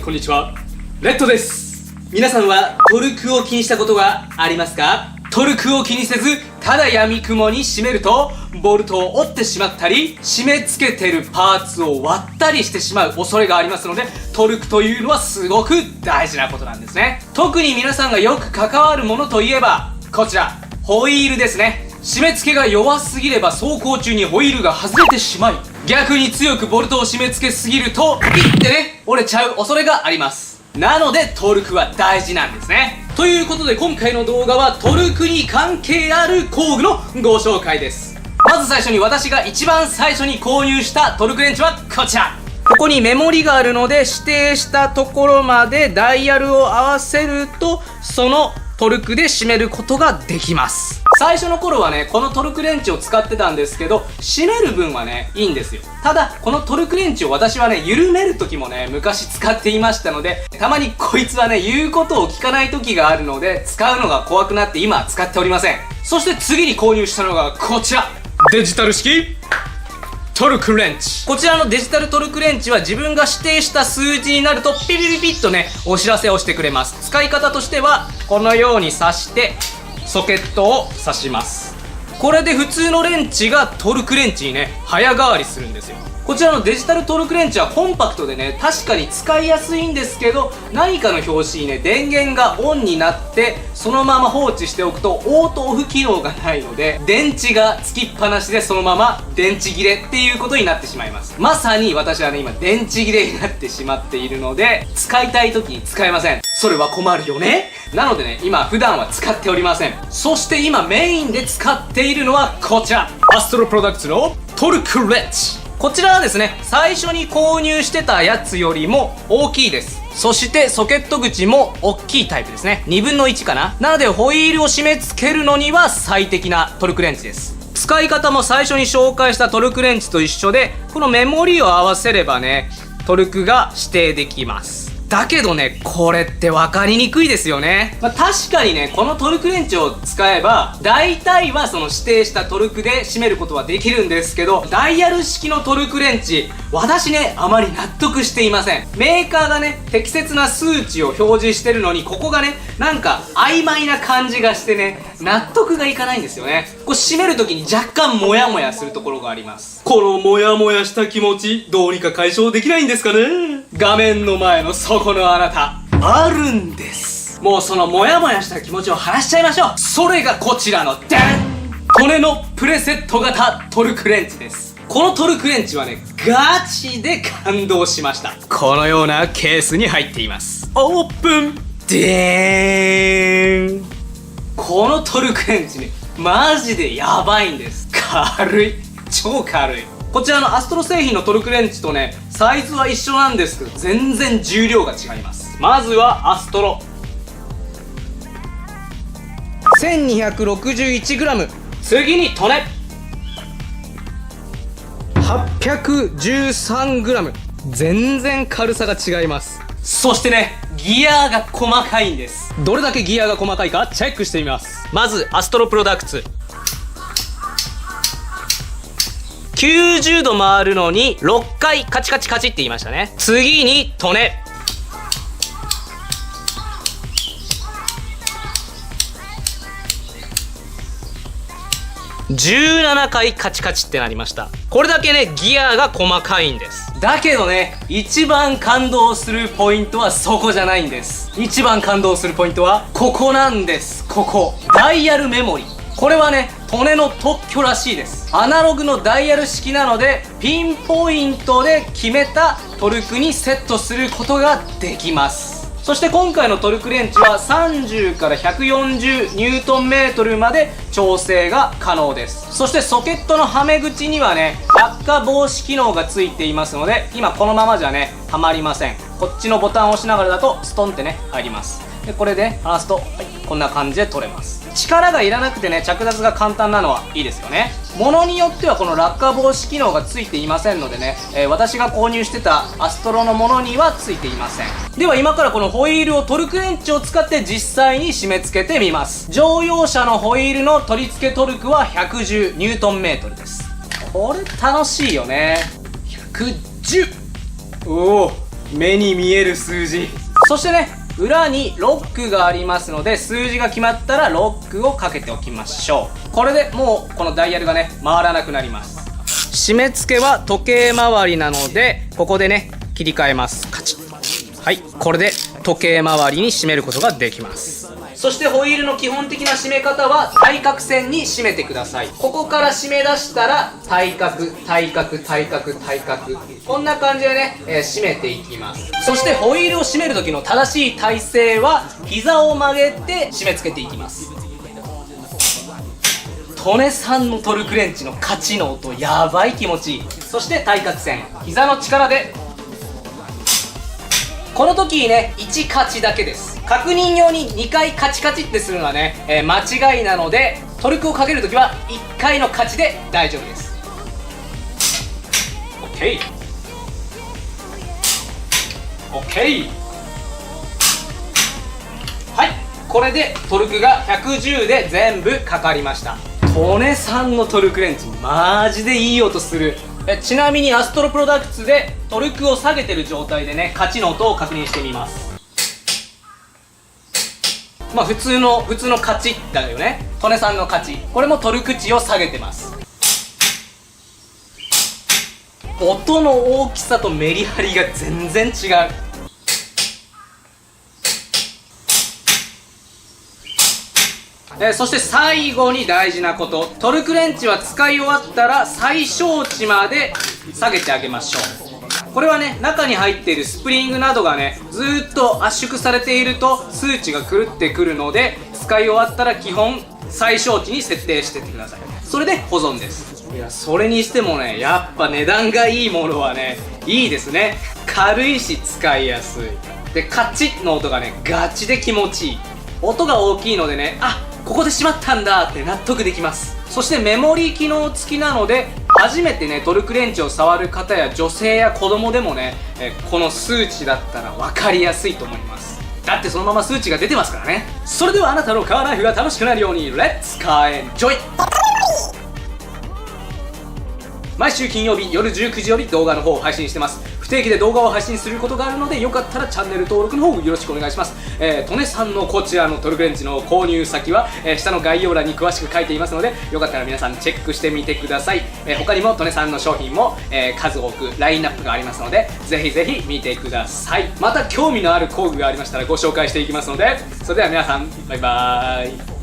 こんにちは。レッドです。皆さんはトルクを気にしたことがありますか？トルクを気にせず、ただ闇雲に締めると、ボルトを折ってしまったり、締め付けてるパーツを割ったりしてしまう恐れがありますので、トルクというのはすごく大事なことなんですね。特に皆さんがよく関わるものといえば、こちら、ホイールですね。締め付けが弱すぎれば走行中にホイールが外れてしまい、逆に強くボルトを締め付けすぎると、ピッてね、折れちゃう恐れがあります。なのでトルクは大事なんですね。ということで今回の動画はトルクに関係ある工具のご紹介です。まず最初に私が一番最初に購入したトルクレンチはこちら。ここにメモリがあるので指定したところまでダイヤルを合わせるとそのトルクで締めることができます。最初の頃はね、このトルクレンチを使ってたんですけど、締める分はね、いいんですよ。ただ、このトルクレンチを私はね、緩める時もね、昔使っていましたので、たまにこいつはね、言うことを聞かない時があるので、使うのが怖くなって今は使っておりません。そして次に購入したのがこちら。デジタル式トルクレンチ。こちらのデジタルトルクレンチは自分が指定した数字になるとピピピピッとね、お知らせをしてくれます。使い方としては、このように挿して、ソケットを挿します。これで普通のレンチがトルクレンチにね、早変わりするんですよ。こちらのデジタルトルクレンチはコンパクトでね、確かに使いやすいんですけど、何かの拍子にね、電源がオンになってそのまま放置しておくとオートオフ機能がないので、電池がつきっぱなしでそのまま電池切れっていうことになってしまいます。まさに私はね、今電池切れになってしまっているので、使いたい時に使えません。それは困るよね。なのでね、今普段は使っておりません。そして今メインで使っているのはこちら、アストロプロダクツのトルクレンチ。こちらはですね、最初に購入してたやつよりも大きいです。そしてソケット口も大きいタイプですね。2分の1かな。なのでホイールを締め付けるのには最適なトルクレンチです。使い方も最初に紹介したトルクレンチと一緒で、このメモリを合わせればね、トルクが指定できます。だけどね、これって分かりにくいですよね。確かにね、このトルクレンチを使えば大体はその指定したトルクで締めることはできるんですけど、ダイヤル式のトルクレンチ、私ね、あまり納得していません。メーカーがね、適切な数値を表示してるのに、ここがね、なんか曖昧な感じがしてね、納得がいかないんですよね。こう締める時に若干モヤモヤするところがあります。このモヤモヤした気持ち、どうにか解消できないんですかね。画面の前のそこのあなた、あるんです。もうそのモヤモヤした気持ちを晴らしちゃいましょう。それがこちらのダン、利根のプレセット型トルクレンチです。このトルクレンチはね、ガチで感動しました。このようなケースに入っています。オープンでーん。このトルクレンチね、マジでやばいんです。軽い、超軽い。こちらのアストロ製品のトルクレンチとね、サイズは一緒なんですけど、全然重量が違います。まずはアストロ 1261g、 次に利根 813g、 全然軽さが違います。そしてね、ギアが細かいんです。どれだけギアが細かいかチェックしてみます。まずアストロプロダクツ、90度回るのに6回カチカチカチって言いましたね。次に利根、17回カチカチってなりました。これだけね、ギアが細かいんです。だけどね、一番感動するポイントはそこじゃないんです。一番感動するポイントはここなんです。ここ、ダイヤルメモリ。これはね、利根の特許らしいです。アナログのダイヤル式なので、ピンポイントで決めたトルクにセットすることができます。そして今回のトルクレンチは30から140ニュートンメートルまで調整が可能です。そしてソケットのはめ口にはね、落下防止機能がついていますので、今このままじゃね、はまりません。こっちのボタンを押しながらだとストンってね、入ります。でこれで離すと、はい、こんな感じで取れます。力がいらなくてね、着脱が簡単なのはいいですよね。ものによってはこの落下防止機能がついていませんのでね、私が購入してたアストロのものにはついていません。では今からこのホイールをトルクレンチを使って実際に締め付けてみます。乗用車のホイールの取り付けトルクは110ニュートンメートルです。これ楽しいよね。110。おお、目に見える数字。そしてね、裏にロックがありますので、数字が決まったらロックをかけておきましょう。これでもうこのダイヤルがね回らなくなります。締め付けは時計回りなので、ここでね切り替えます。カチッ。はい、これで時計回りに締めることができます。そしてホイールの基本的な締め方は対角線に締めてください。ここから締め出したら対角対角対角対角、こんな感じでね、締めていきます。そしてホイールを締める時の正しい体勢は膝を曲げて締め付けていきます。トネさんのトルクレンチのカチの音やばい気持ちいい。そして対角線、膝の力で、この時にね1カチだけです。確認用に2回カチカチってするのはね、間違いなので、トルクをかけるときは1回のカチで大丈夫です。 OK OK。 はい、これでトルクが110で全部かかりました。トネさんのトルクレンチマジでいい音する。ちなみにアストロプロダクツでトルクを下げてる状態でねカチの音を確認してみます。まあ普通のカチだよね。トネさんのカチ、これもトルク値を下げてます。音の大きさとメリハリが全然違う。そして最後に大事なこと、トルクレンチは使い終わったら最小値まで下げてあげましょう。これはね、中に入っているスプリングなどがねずーっと圧縮されていると数値が狂ってくるので、使い終わったら基本最小値に設定してってください。それで保存です。いや、それにしてもね、やっぱ値段がいいものはねいいですね。軽いし使いやすいで、カチッの音がねガチで気持ちいい。音が大きいのでね、あ、ここでしまったんだって納得できます。そしてメモリー機能付きなので、初めてねトルクレンチを触る方や女性や子供でもね、この数値だったら分かりやすいと思います。だってそのまま数値が出てますからね。それではあなたのカーナイフが楽しくなるようにレッツカーエンジョイ。毎週金曜日夜19時より動画の方を配信してます。不定期で動画を配信することがあるので、よかったらチャンネル登録の方よろしくお願いします。トネさんのこちらのトルクレンチの購入先は、下の概要欄に詳しく書いていますので、よかったら皆さんチェックしてみてください。他にもトネさんの商品も、数多くラインナップがありますので、ぜひぜひ見てください。また興味のある工具がありましたらご紹介していきますので、それでは皆さんバイバーイ。